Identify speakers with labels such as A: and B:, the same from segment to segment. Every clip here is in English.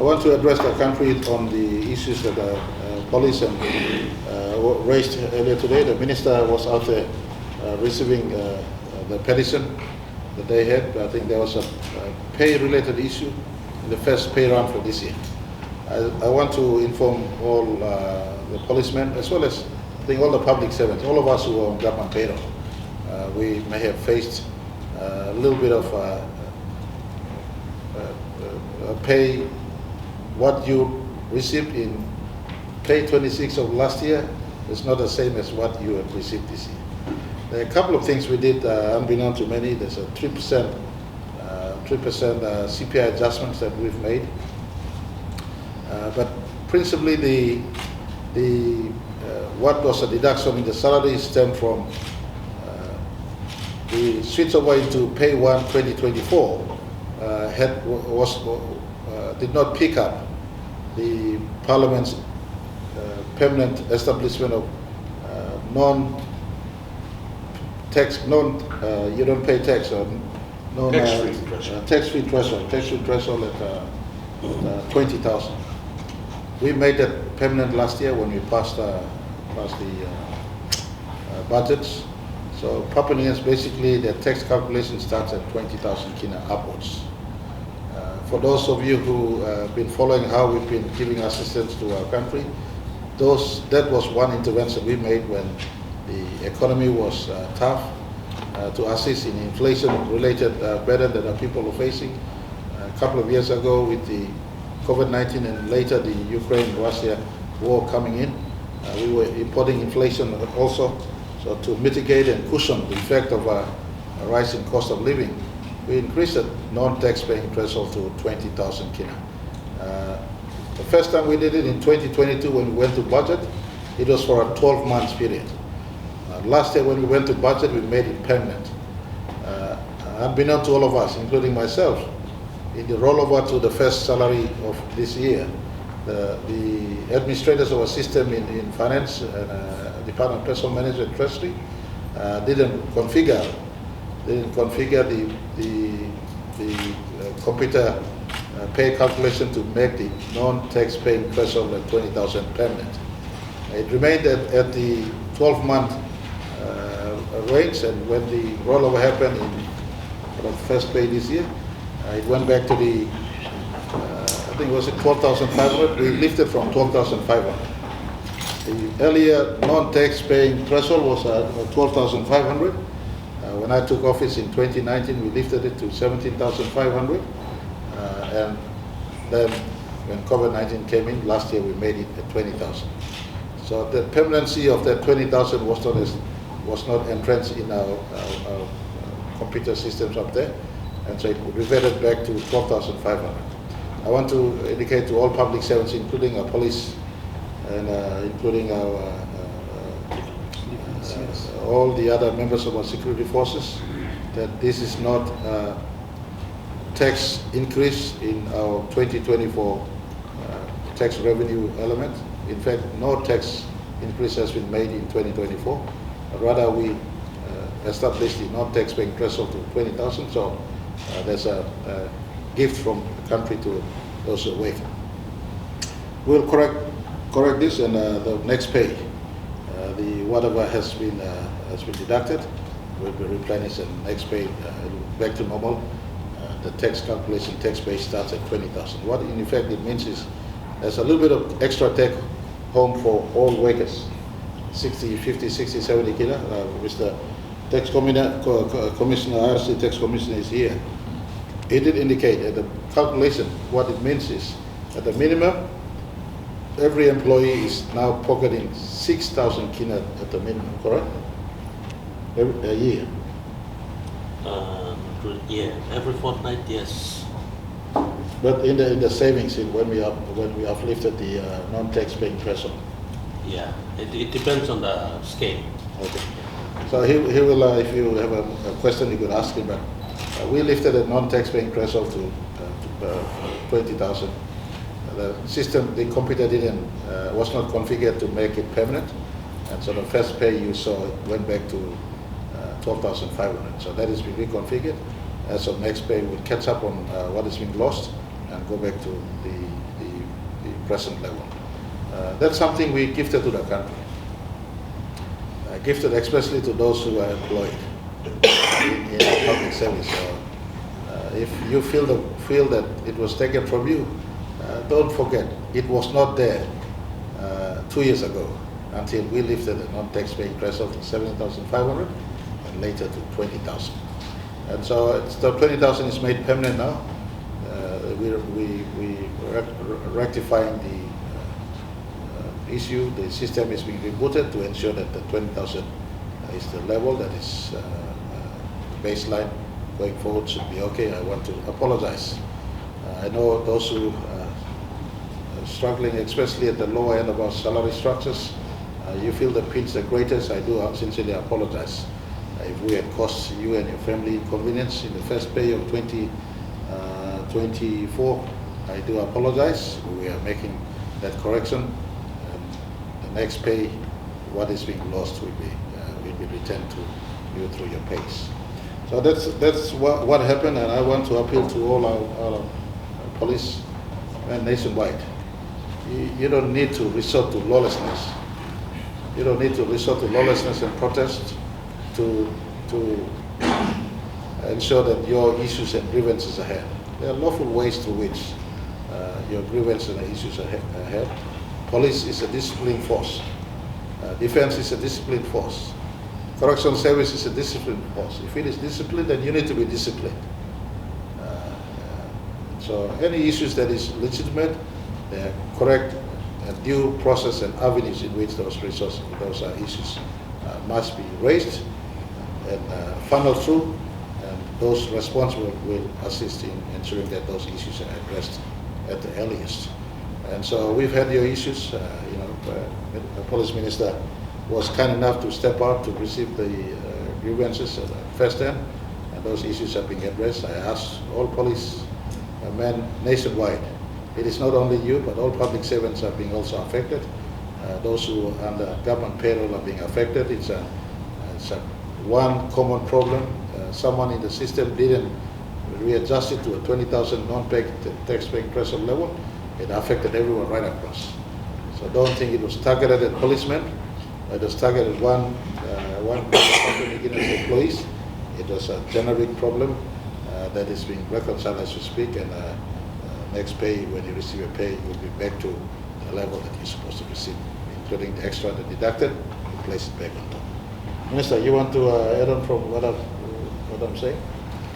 A: want to address the country on the issues that the police and raised earlier today. The minister was out there receiving the petition that they had. I think there was a pay-related issue in the first pay round for this year. I want to inform all the policemen, as well as I think all the public servants, all of us who are on government payroll. We may have faced a little bit of pay. What you received in pay 26 of last year is not the same as what you have received this year. There are a couple of things we did, unbeknown to many. There's a 3% CPI adjustments that we've made. But principally, what was a deduction in the salary stemmed from the switch over into Pay 1 2024 did not pick up the Parliament's permanent establishment of you don't pay tax or tax-free threshold at 20,000. We made that permanent last year when we passed the budgets. So Papua New Guineans, basically their tax calculation starts at 20,000 kina upwards. For those of you who have been following how we've been giving assistance to our country, that was one intervention we made when the economy was tough, to assist in inflation-related burden that our people are facing. A couple of years ago with the COVID-19 and later the Ukraine-Russia war coming in, we were importing inflation also. So to mitigate and cushion the effect of a rising cost of living, we increased the non-tax paying threshold to 20,000 kina. The first time we did it in 2022 when we went to budget, it was for a 12-month period. Last year when we went to budget, we made it permanent. Unbeknown to all of us, including myself, in the rollover to the first salary of this year, the administrators of our system in finance and Department of Personal Management and Treasury didn't configure the computer pay calculation to make the non-tax paying threshold at 20,000 permanent. It remained at the 12-month range, and when the rollover happened in the first pay this year, it went back to the, I think it was 12,500. We lifted from 12,500. The earlier non-tax paying threshold was 12,500. When I took office in 2019, we lifted it to 17,500. And then when COVID-19 came in, last year we made it at 20,000. So the permanency of that 20,000 was not entrenched in our computer systems up there. And so it reverted back to 12,500. I want to indicate to all public servants, including our police and including our all the other members of our security forces, that this is not a tax increase in our 2024 tax revenue element. In fact, no tax increase has been made in 2024. Rather, we established the non-tax paying threshold to 20,000. So there's a gift from the country to those who wait. We'll correct this, and the next pay, the whatever has been deducted will be replenished, and next pay back to normal. The tax calculation, tax base starts at 20,000. What in effect it means is there's a little bit of extra take home for all workers, 60, 50, 60, 70 kilo, which the tax commissioner, RC tax commissioner is here. It did indicate that the calculation, what it means is at the minimum, every employee is now pocketing 6,000 kina at the minimum, correct? A year.
B: Yeah, every fortnight, yes.
A: But in the savings, when we have lifted the non-tax paying threshold.
B: Yeah, it depends on the scale.
A: Okay. So he will, if you have a question, you could ask him. But we lifted the non-tax paying threshold to 20,000. The system, the computer was not configured to make it permanent, and so the first pay you saw went back to 12,500. So that has been reconfigured. As of next pay, we'll catch up on what has been lost and go back to the the present level. That's something we gifted to the country. Gifted especially to those who are employed in public service. So, if you feel that it was taken from you, don't forget, it was not there 2 years ago until we lifted the non-tax-paying threshold to 17,500 and later to 20,000. And so the 20,000 is made permanent now. We're rectifying the issue. The system is being rebooted to ensure that the 20,000 is the level that is baseline going forward should be okay. I want to apologize. I know those who are struggling, especially at the lower end of our salary structures, you feel the pinch the greatest. I do sincerely apologize. If we had caused you and your family inconvenience in the first pay of 2024, I do apologize. We are making that correction. The next pay, what is being lost will be returned to you through your pays. So that's what happened, and I want to appeal to all our police and nationwide. You don't need to resort to lawlessness. You don't need to resort to lawlessness and protest to ensure that your issues and grievances are heard. There are lawful ways through which your grievances and issues are heard. Police is a disciplined force. Defense is a disciplined force. Correctional service is a disciplined force. If it is disciplined, then you need to be disciplined. So any issues that is legitimate, they are correct, due process and avenues in which those issues must be raised and funneled through, and those responsible will assist in ensuring that those issues are addressed at the earliest. And so we've had your issues. The police minister was kind enough to step out to receive the grievances at first hand, and those issues are being addressed. I asked all police men nationwide. It is not only you, but all public servants are being also affected. Those who are under government payroll are being affected. It's a one common problem. Someone in the system didn't readjust it to a 20,000 non-tax-paying threshold level. It affected everyone right across. So don't think it was targeted at policemen. It was targeted one company against employees. It was a generic problem that is being reconciled as we speak, and next pay, when you receive a pay, you'll be back to the level that you're supposed to receive, including the extra that deducted, you place it back on top. Minister, you want to add on from what I'm saying?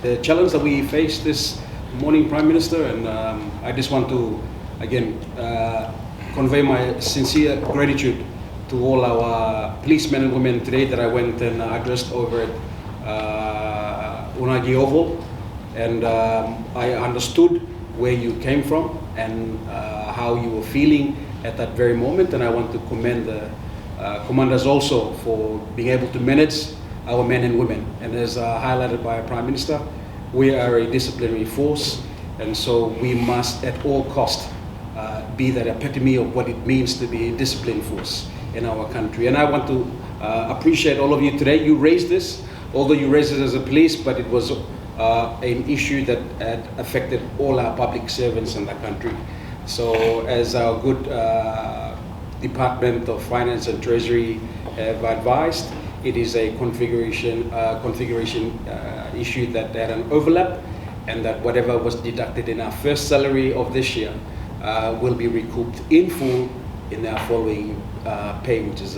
C: The challenge that we face this morning, Prime Minister, and I just want to, again, convey my sincere gratitude to all our policemen and women today that I went and addressed over at Unagi Oval, and I understood where you came from and how you were feeling at that very moment, and I want to commend the commanders also for being able to manage our men and women. And as highlighted by our Prime Minister, we are a disciplinary force, and so we must at all costs be that epitome of what it means to be a disciplined force in our country. And I want to appreciate all of you today. You raised this, although you raised it as a police, but it was an issue that had affected all our public servants in the country. So as our good Department of Finance and Treasury have advised, it is a configuration issue that had an overlap, and that whatever was deducted in our first salary of this year will be recouped in full in our following pay, which is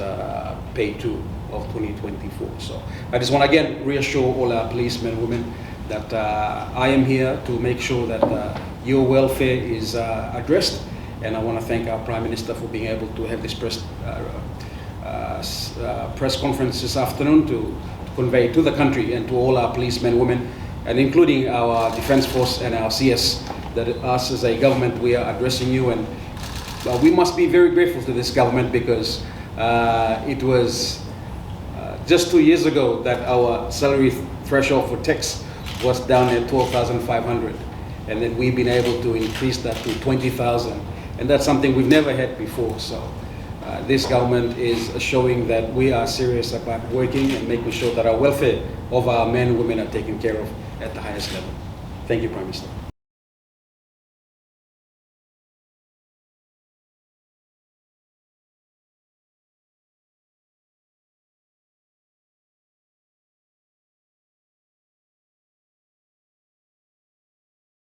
C: pay 2 of 2024. So I just want to again reassure all our policemen and women that I am here to make sure that your welfare is addressed, and I want to thank our Prime Minister for being able to have this press conference this afternoon to convey to the country and to all our policemen and women, and including our Defence Force and our CS, that us as a government, we are addressing you. And we must be very grateful to this government, because it was just 2 years ago that our salary threshold for tax was down at 12,500, and then we've been able to increase that to 20,000, and that's something we've never had before. So this government is showing that we are serious about working and making sure that our welfare of our men and women are taken care of at the highest level. Thank you, Prime Minister.